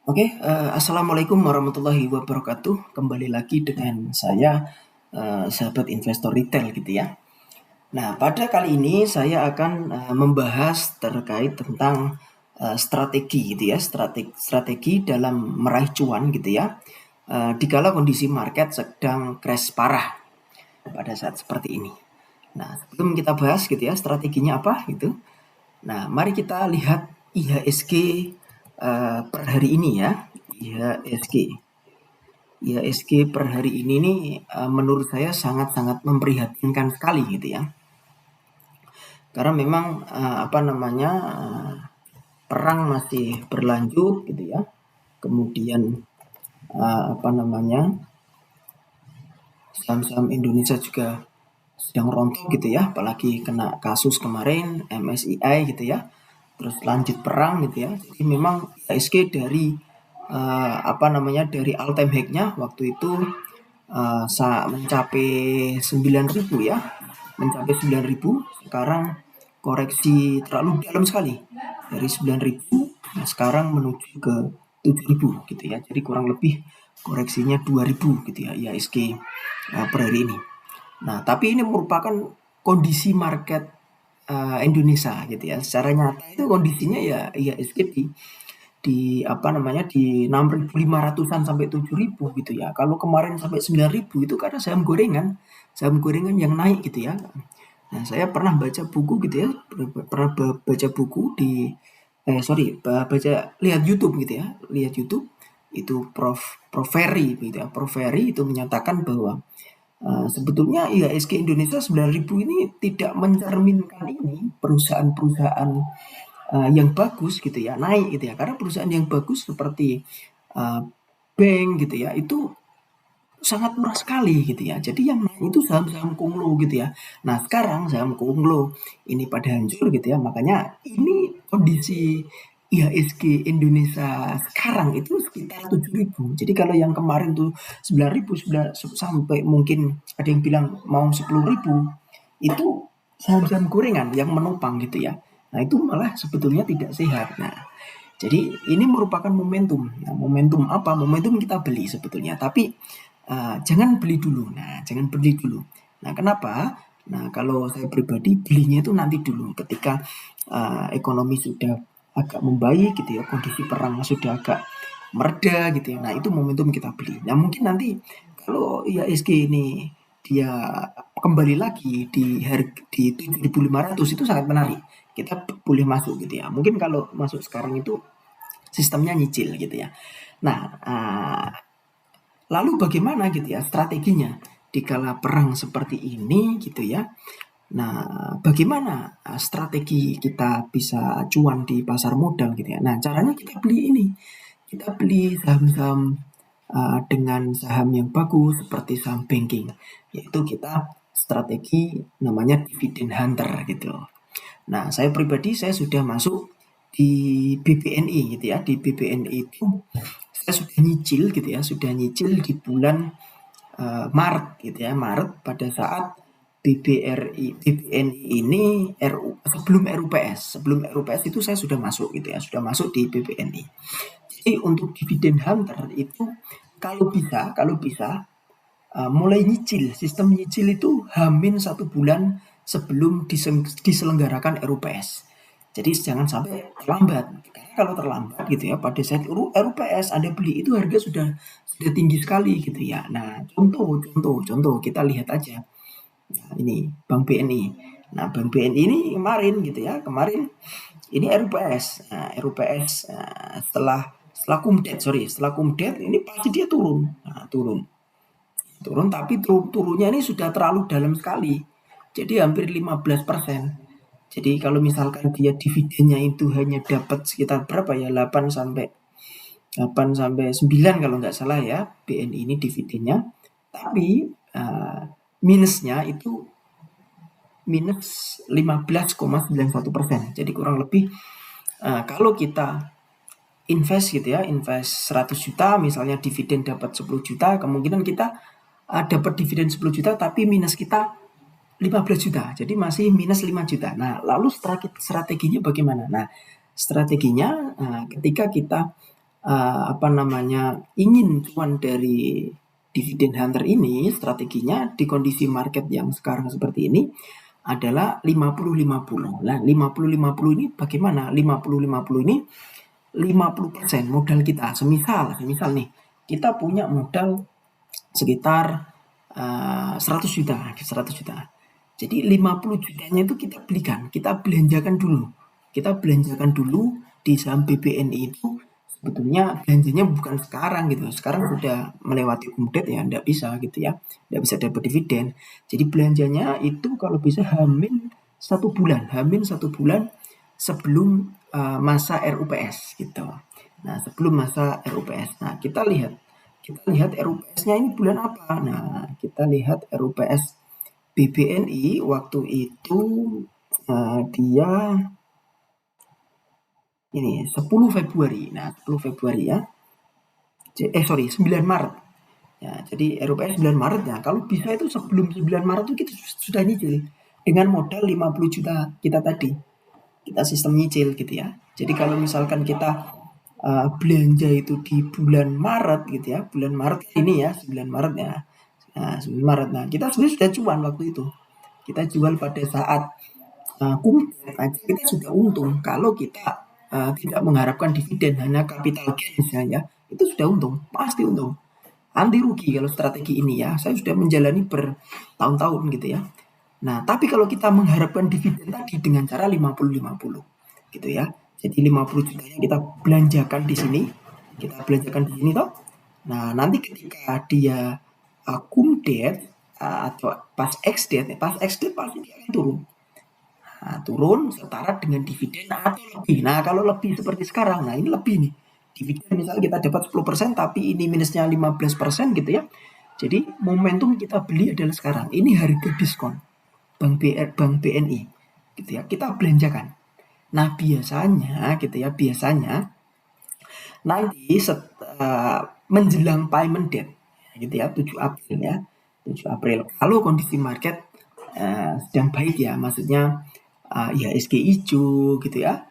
Oke, assalamualaikum warahmatullahi wabarakatuh. Kembali lagi dengan saya, sahabat investor retail gitu ya. Nah, pada kali ini saya akan membahas terkait tentang strategi gitu ya, strategi dalam meraih cuan gitu ya. Dikala kondisi market sedang crash parah pada saat seperti ini. Nah, sebelum kita bahas gitu ya, strateginya apa gitu. Nah, mari kita lihat IHSG per hari ini ya. IHSG. IHSG per hari ini nih menurut saya sangat-sangat memprihatinkan sekali gitu ya. Karena memang perang masih berlanjut gitu ya. Kemudian saham-saham Indonesia juga sedang rontok gitu ya, apalagi kena kasus kemarin MSCI gitu ya. Terus lanjut perang gitu ya. Jadi memang IHSG dari dari all time high-nya waktu itu mencapai 9.000 ya, mencapai 9.000. Sekarang koreksi terlalu dalam sekali dari 9.000, nah sekarang menuju ke 7.000 gitu ya. Jadi kurang lebih koreksinya 2.000 gitu ya IHSG per hari ini. Nah, tapi ini merupakan kondisi market Indonesia gitu ya. Secara nyata itu kondisinya ya IHSG di 6.500-an sampai 7.000 gitu ya. Kalau kemarin sampai 9.000 itu karena saham gorengan yang naik gitu ya. Nah, saya pernah baca buku gitu ya, pernah baca buku di baca lihat YouTube gitu ya, lihat YouTube itu Prof Ferry gitu ya. Prof Ferry itu menyatakan bahwa sebetulnya IHSG Indonesia 9.000 ini tidak mencerminkan ini perusahaan-perusahaan yang bagus gitu ya, naik gitu ya. Karena perusahaan yang bagus seperti uh, bank gitu ya, itu sangat murah sekali gitu ya. Jadi yang naik itu saham-saham konglo gitu ya. Nah, sekarang saham konglo ini pada hancur gitu ya. Makanya ini kondisi IHSG Indonesia sekarang itu sekitar 7.000. Jadi kalau yang kemarin tuh 9.000 sudah sampai mungkin ada yang bilang mau 10.000, itu saham-saham gorengan yang menopang gitu ya. Nah, itu malah sebetulnya tidak sehat. Nah, jadi ini merupakan momentum. Nah, momentum apa? Momentum kita beli sebetulnya. Tapi jangan beli dulu. Nah, jangan beli dulu. Nah, kenapa? Nah, kalau saya pribadi belinya itu nanti dulu ketika ekonomi sudah agak membaik gitu ya, kondisi perang sudah agak mereda gitu ya. Nah, itu momentum kita beli. Nah, mungkin nanti kalau IHSG ini dia kembali lagi di 7.500 itu sangat menarik. Kita boleh masuk gitu ya. Mungkin kalau masuk sekarang itu sistemnya nyicil gitu ya. Nah, lalu bagaimana gitu ya strateginya di kala perang seperti ini gitu ya. Nah, bagaimana strategi kita bisa cuan di pasar modal gitu ya. Nah, caranya kita beli ini. Kita beli saham-saham dengan saham yang bagus seperti saham banking. Yaitu kita strategi namanya dividend hunter gitu. Nah, saya pribadi saya sudah masuk di BBNI gitu ya. Di BBNI itu saya sudah nyicil gitu ya, sudah nyicil di bulan Maret gitu ya, Maret pada saat BBNI ini sebelum RUPS itu saya sudah masuk gitu ya, sudah masuk di BBNI. Jadi untuk dividen hunter itu kalau bisa mulai nyicil, sistem nyicil itu hamin 1 bulan sebelum diselenggarakan RUPS. Jadi jangan sampai terlambat. Karena kalau terlambat gitu ya, pada saat RUPS Anda beli itu harga sudah tinggi sekali gitu ya. Nah, contoh kita lihat aja. Nah, ini Bank BNI. Nah, Bank BNI ini kemarin gitu ya, kemarin ini RUPS. Nah, RUPS setelah kumdet ini pasti dia turun. Nah, turun tapi turunnya ini sudah terlalu dalam sekali. Jadi hampir 15%. Jadi kalau misalkan dia dividennya itu hanya dapat sekitar berapa ya, 8 sampai 9 kalau nggak salah ya BNI ini dividennya. Tapi minusnya itu minus 15,91%. Jadi kurang lebih kalau kita invest gitu ya, invest 100 juta misalnya dividen dapat 10 juta, kemungkinan kita dapat dividen 10 juta tapi minus kita 15 juta. Jadi masih minus 5 juta. Nah, lalu strateginya bagaimana? Nah, strateginya ketika kita apa namanya, ingin cuan dari dividen hunter ini, strateginya di kondisi market yang sekarang seperti ini adalah 50-50. Nah, 50-50 ini bagaimana? 50-50 ini 50% modal kita. Semisal nih, kita punya modal sekitar 100 juta, 100 juta. Jadi 50 jutanya itu kita belikan, kita belanjakan dulu. Kita belanjakan dulu di saham BBNI itu sebetulnya belanjanya bukan sekarang gitu. Sekarang sudah melewati umdet ya, enggak bisa gitu ya. Enggak bisa dapat dividen. Jadi belanjanya itu kalau bisa hamin satu bulan sebelum masa RUPS gitu. Nah, sebelum masa RUPS. Nah, kita lihat RUPS-nya ini bulan apa? Nah, kita lihat RUPS BBNI waktu itu dia ini 10 Februari. Nah, 10 Februari ya. 9 Maret. Ya, jadi RUPS 9 Maret ya. Kalau bisa itu sebelum 9 Maret itu kita sudah nyicil dengan modal 50 juta kita tadi. Kita sistem nyicil gitu ya. Jadi kalau misalkan kita belanja itu di bulan Maret gitu ya, bulan Maret ini ya, 9 Maret ya. Nah, 9 Maret. Nah, kita sebenarnya sudah cuan waktu itu. Kita jual pada saat kumdet aja kita sudah untung. Kalau kita tidak mengharapkan dividen, hanya capital gain ya, itu sudah untung, pasti untung. Anti rugi kalau strategi ini ya. Saya sudah menjalani bertahun-tahun gitu ya. Nah, tapi kalau kita mengharapkan dividen tadi dengan cara 50-50 gitu ya. Jadi 50 jutanya kita belanjakan di sini, toh. Nah, nanti ketika dia kumdet atau pas ex-date pasti dia akan turun. Nah, turun setara dengan dividen atau lebih. Nah, kalau lebih seperti sekarang, nah ini lebih nih. Dividen misalnya kita dapat 10% tapi ini minusnya 15% gitu ya. Jadi momentum kita beli adalah sekarang. Ini harga diskon Bank BNI gitu ya. Kita belanjakan. Nah, biasanya nanti menjelang payment date gitu ya, 7 April ya. 7 April kalau kondisi market sedang baik ya, maksudnya IHSG hijau gitu ya,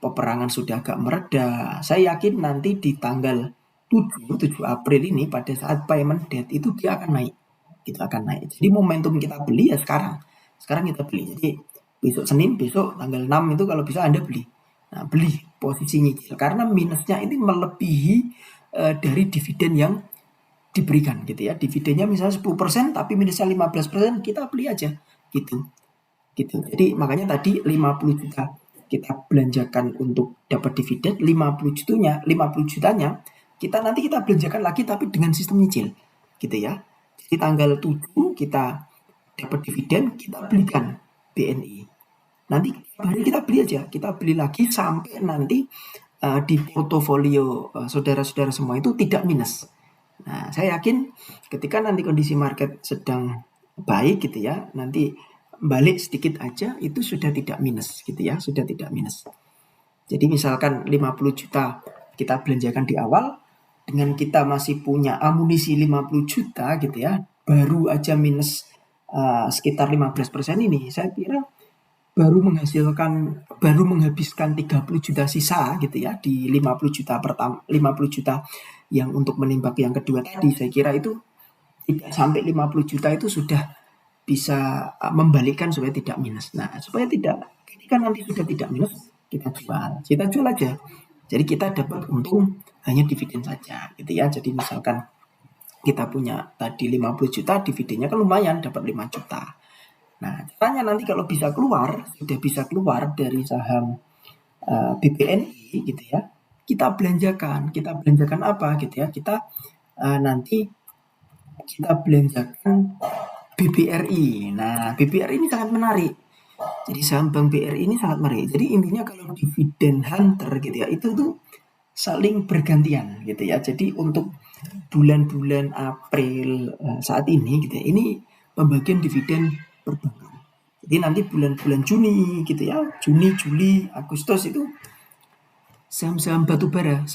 peperangan sudah agak mereda. Saya yakin nanti di tanggal 7 April ini pada saat payment date itu dia akan naik. Itu akan naik. Jadi momentum kita beli ya sekarang. Sekarang kita beli. Jadi besok Senin, besok tanggal 6 itu kalau bisa Anda beli. Nah, beli posisi nyicil karena minusnya ini melebihi dari dividen yang diberikan gitu ya. Dividennya misalnya 10% tapi minusnya 15%, kita beli aja gitu. Gitu. Jadi makanya tadi 50 juta kita belanjakan untuk dapat dividen, 50 jutanya kita belanjakan lagi tapi dengan sistem nyicil gitu ya. Jadi tanggal 7 kita dapat dividen, kita belikan BNI. Nanti hari kita beli aja, kita beli lagi sampai nanti di portofolio saudara-saudara semua itu tidak minus. Nah, saya yakin ketika nanti kondisi market sedang baik gitu ya, nanti balik sedikit aja itu sudah tidak minus gitu ya, sudah tidak minus. Jadi misalkan 50 juta kita belanjakan di awal, dengan kita masih punya amunisi 50 juta gitu ya, baru aja minus sekitar 15% ini, saya kira baru menghabiskan 30 juta sisa gitu ya di 50 juta pertama, 50 juta yang untuk menembak yang kedua tadi. Saya kira itu tidak sampai 50 juta itu sudah bisa membalikkan supaya tidak minus. Nah, supaya tidak ketika nanti sudah tidak minus, kita jual aja. Jadi kita dapat untung hanya dividen saja gitu ya. Jadi misalkan kita punya tadi 50 juta, dividennya kan lumayan, dapat 5 juta. Nah, caranya nanti kalau sudah bisa keluar dari saham BBNI gitu ya, kita belanjakan apa gitu ya, nanti kita belanjakan BBRI. Nah, BBRI ini sangat menarik. Jadi saham Bank BRI ini sangat menarik. Jadi intinya kalau dividen hunter gitu ya, itu tuh saling bergantian gitu ya. Jadi untuk bulan-bulan April saat ini gitu ya, ini pembagian dividen perbankan. Jadi nanti bulan-bulan Juni gitu ya, Juni, Juli, Agustus itu saham-saham batubara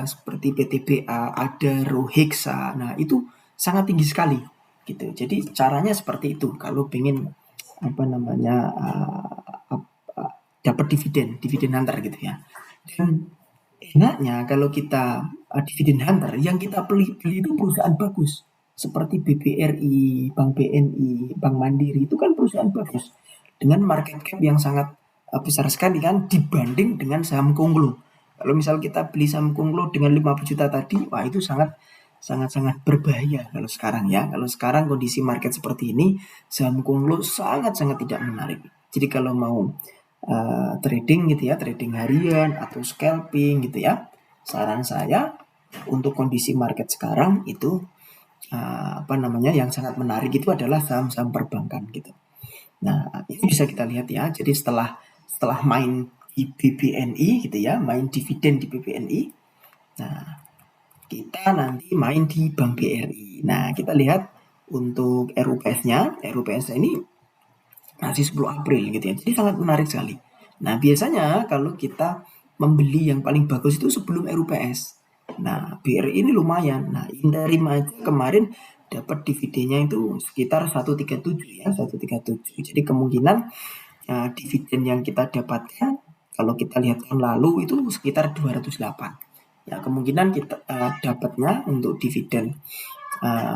seperti PTBA, Adaro, Hexa. Nah, itu sangat tinggi sekali gitu. Jadi caranya seperti itu kalau pengen dapat dividen hunter gitu ya. Dan enaknya kalau kita dividen hunter, yang kita beli itu perusahaan bagus. Seperti BBRI, Bank BNI, Bank Mandiri itu kan perusahaan bagus. Dengan market cap yang sangat besar sekali kan dibanding dengan saham Konglo. Kalau misal kita beli saham Konglo dengan 50 juta tadi, wah itu sangat berbahaya kalau sekarang ya. Kalau sekarang kondisi market seperti ini, saham Konglo sangat tidak menarik. Jadi kalau mau trading gitu ya, trading harian atau scalping gitu ya, saran saya untuk kondisi market sekarang itu yang sangat menarik itu adalah saham-saham perbankan gitu. Nah, ini bisa kita lihat ya. Jadi setelah main di BBNI gitu ya, main dividen di BBNI. Nah, kita nanti main di Bank BRI. Nah, kita lihat untuk RUPS-nya. RUPS ini masih 10 April gitu ya. Jadi sangat menarik sekali. Nah, biasanya kalau kita membeli yang paling bagus itu sebelum RUPS. Nah, BRI ini lumayan. Nah, Interim aja kemarin dapat dividennya itu sekitar 137 ya, 137. Jadi kemungkinan dividen yang kita dapatkan kalau kita lihat tahun lalu itu sekitar 208. Ya, kemungkinan kita dapatnya untuk dividen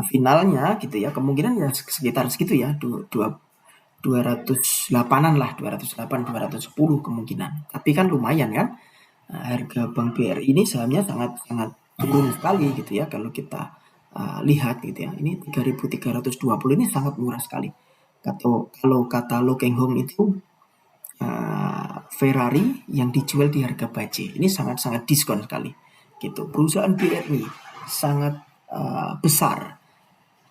finalnya gitu ya, kemungkinan ya sekitar segitu ya, 208-an lah, 208, 210 kemungkinan. Tapi kan lumayan kan, harga Bank BRI ini sahamnya sangat turun sekali gitu ya kalau kita lihat gitu ya. Ini 3.320 ini sangat murah sekali. Kalau kata Lo Keng Hong itu Ferrari yang dijual di harga baje. Ini sangat diskon sekali. Gitu. Perusahaan BRI sangat besar.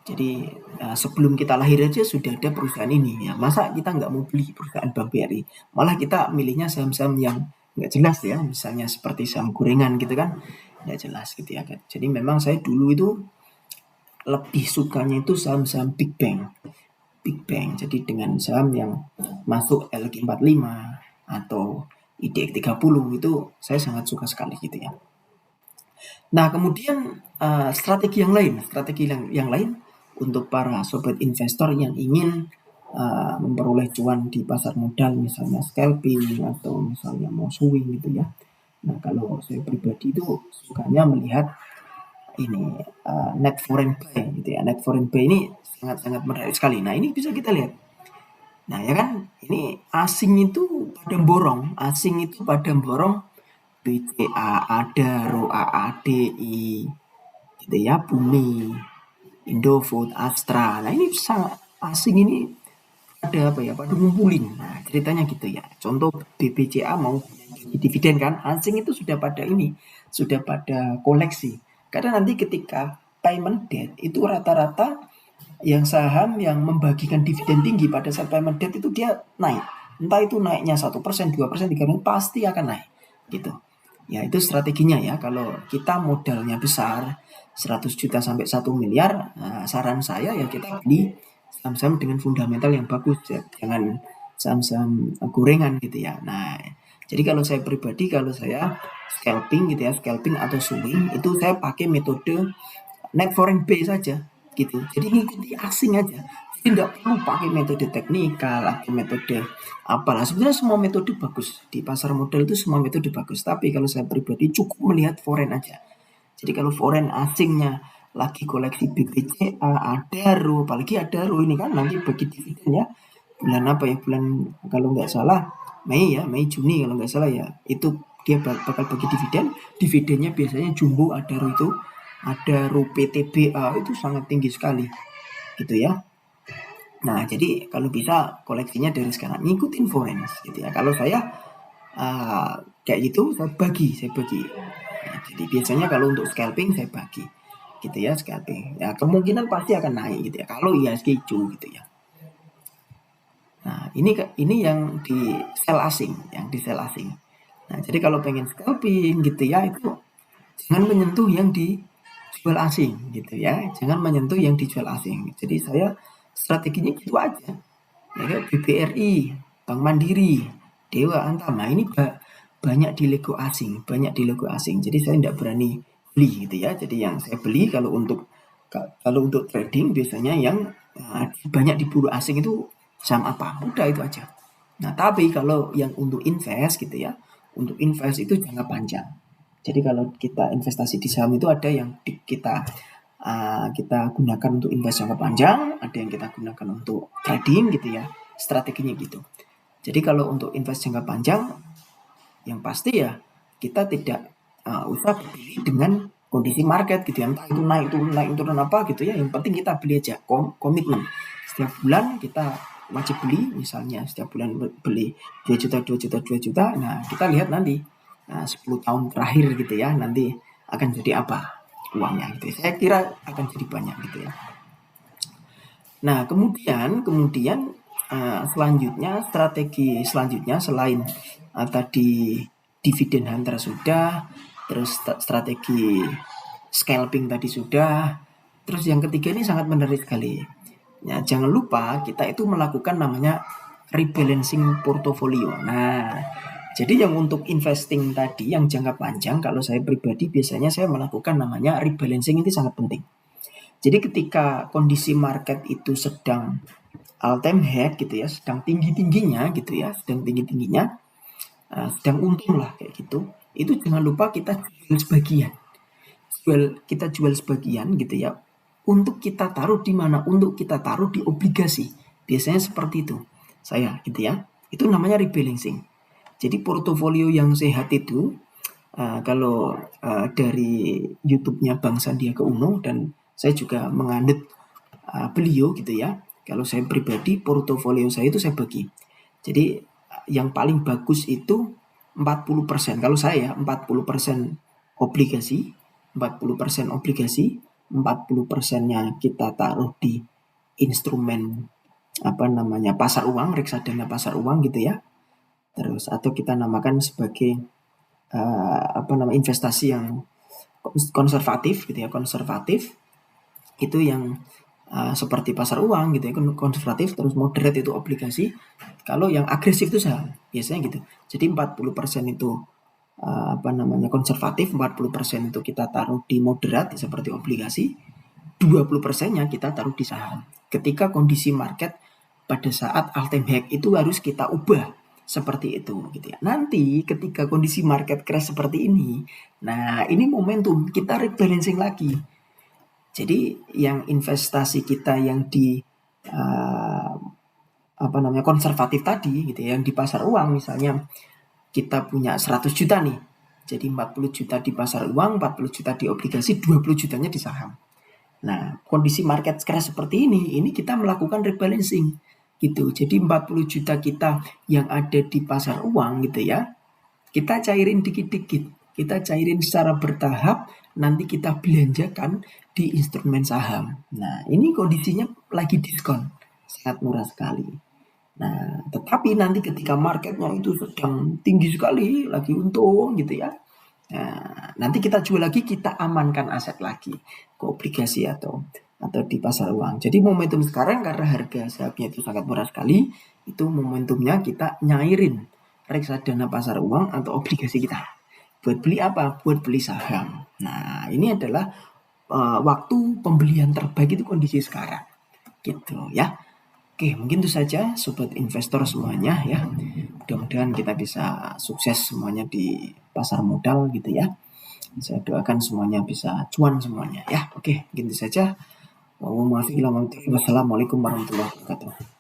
Jadi sebelum kita lahir aja sudah ada perusahaan ini ya. Masa kita nggak mau beli perusahaan Bank BRI? Malah kita milihnya saham-saham yang nggak jelas ya. Misalnya seperti saham gorengan gitu kan, nggak jelas gitu ya kan. Jadi memang saya dulu itu lebih sukanya itu saham-saham Big Bang. Jadi dengan saham yang masuk LQ45 atau IDX 30 itu saya sangat suka sekali gitu ya. Nah, kemudian strategi yang lain untuk para sobat investor yang ingin memperoleh cuan di pasar modal, misalnya scalping atau misalnya mau swing gitu ya. Nah, kalau saya pribadi itu sukanya melihat ini net foreign buy gitu ya. Net foreign buy ini sangat menarik sekali. Nah, ini bisa kita lihat. Nah, ya kan, ini asing itu pada borong BCA, Adaro, AADI, gitu ya, Bumi, Indofood, Astra. Nah, ini sangat asing ini pada ngumpulin. Nah, ceritanya gitu ya. Contoh BBCA mau dividen kan, asing itu sudah pada koleksi. Karena nanti ketika payment date itu rata-rata yang saham yang membagikan dividen tinggi pada saat payment date itu dia naik. Entah itu naiknya 1%, 2%, 3%, pasti akan naik. Gitu. Ya, itu strateginya ya. Kalau kita modalnya besar, 100 juta sampai 1 miliar, saran saya ya kita beli saham-saham dengan fundamental yang bagus ya. Jangan saham-saham gorengan gitu ya. Nah, jadi kalau saya pribadi, kalau saya scalping gitu ya, scalping atau swing, itu saya pakai metode net foreign buy saja gitu. Jadi ngikuti asing aja. Jadi tidak perlu pakai metode teknikal atau metode apalah. Sebenarnya semua metode bagus. Di pasar modal itu semua metode bagus. Tapi kalau saya pribadi cukup melihat foreign aja. Jadi kalau foreign asingnya lagi koleksi BBCA, Adaro, apalagi Adaro ini kan nanti bagi dividen ya. Bulan apa ya? Bulan kalau nggak salah Mei Juni kalau nggak salah ya. Itu dia bakal bagi dividen. Dividennya biasanya jumbo Adaro itu. Adaro PTBA itu sangat tinggi sekali gitu ya. Nah, jadi kalau bisa koleksinya dari sekarang ngikutin foreign gitu ya. Kalau saya kayak gitu saya bagi. Nah, jadi biasanya kalau untuk scalping saya bagi gitu ya, scalping. Ya kemungkinan pasti akan naik gitu ya. Kalau IHSG hijau gitu ya. Nah, ini yang di sell asing. Nah, jadi kalau pengen scalping gitu ya itu jangan menyentuh yang dijual asing gitu ya. Jangan menyentuh yang dijual asing. Jadi saya strateginya gitu aja. Ya, BBRI, Bank Mandiri, Dewa Antama ini banyak di logo asing. Jadi saya tidak berani beli gitu ya. Jadi yang saya beli kalau untuk trading biasanya yang banyak diburu asing itu saham apa? Udah itu aja. Nah, tapi kalau yang untuk invest gitu ya, untuk invest itu jangka panjang. Jadi kalau kita investasi di saham itu ada yang kita gunakan untuk invest jangka panjang, ada yang kita gunakan untuk trading gitu ya. Strateginya gitu. Jadi kalau untuk invest jangka panjang, yang pasti ya kita tidak usah beli dengan kondisi market gitu ya. Entah itu naik turun apa gitu ya. Yang penting kita beli aja, komitmen. Setiap bulan kita wajib beli, misalnya setiap bulan beli 2 juta, 2 juta, 2 juta. Nah, kita lihat nanti 10 tahun terakhir gitu ya, nanti akan jadi apa uangnya gitu. Saya kira akan jadi banyak gitu ya. Nah, kemudian strategi selanjutnya selain tadi dividen hunter sudah, terus strategi scalping tadi sudah, terus yang ketiga ini sangat menarik sekali. Ya, jangan lupa kita itu melakukan namanya rebalancing portofolio. Nah, jadi yang untuk investing tadi yang jangka panjang, kalau saya pribadi biasanya saya melakukan namanya rebalancing, ini sangat penting. Jadi ketika kondisi market itu sedang all time high gitu ya, sedang tinggi-tingginya gitu ya, sedang untung lah kayak gitu. Itu jangan lupa kita jual sebagian. Kita jual sebagian gitu ya. Untuk kita taruh di mana? Untuk kita taruh di obligasi. Biasanya seperti itu. Saya gitu ya. Itu namanya rebalancing. Jadi portofolio yang sehat itu kalau dari YouTube-nya Bang Sandiaga Uno, dan saya juga menganut beliau gitu ya. Kalau saya pribadi, portofolio saya itu saya bagi. Jadi yang paling bagus itu 40%. Kalau saya 40% obligasi, 40%nya kita taruh di instrumen pasar uang, reksadana pasar uang gitu ya. Terus atau kita namakan sebagai investasi yang konservatif gitu ya, konservatif itu yang seperti pasar uang gitu ya, konservatif. Terus moderate itu obligasi. Kalau yang agresif itu saham biasanya gitu. Jadi 40% itu konservatif, 40% itu kita taruh di moderat seperti obligasi, 20%-nya kita taruh di saham. Ketika kondisi market pada saat all time high itu harus kita ubah seperti itu gitu ya. Nanti ketika kondisi market crash seperti ini, nah ini momentum kita rebalancing lagi. Jadi yang investasi kita yang di konservatif tadi gitu ya, yang di pasar uang misalnya kita punya 100 juta nih. Jadi 40 juta di pasar uang, 40 juta di obligasi, 20 jutanya di saham. Nah, kondisi market crash seperti ini kita melakukan rebalancing gitu. Jadi 40 juta kita yang ada di pasar uang gitu ya, kita cairin dikit-dikit. Kita cairin secara bertahap, nanti kita belanjakan di instrumen saham. Nah, ini kondisinya lagi diskon. Sangat murah sekali. Nah, tetapi nanti ketika marketnya itu sedang tinggi sekali, lagi untung gitu ya. Nah, nanti kita jual lagi, kita amankan aset lagi ke obligasi atau di pasar uang. Jadi momentum sekarang karena harga sahamnya itu sangat murah sekali, itu momentumnya kita nyairin reksadana pasar uang atau obligasi kita. Buat beli apa? Buat beli saham. Nah, ini adalah waktu pembelian terbaik itu kondisi sekarang. Gitu ya. Oke, mungkin itu saja sobat investor semuanya ya. Mudah-mudahan kita bisa sukses semuanya di pasar modal gitu ya. Saya doakan semuanya bisa cuan semuanya ya. Oke, mungkin itu saja. Wassalamualaikum warahmatullahi wabarakatuh.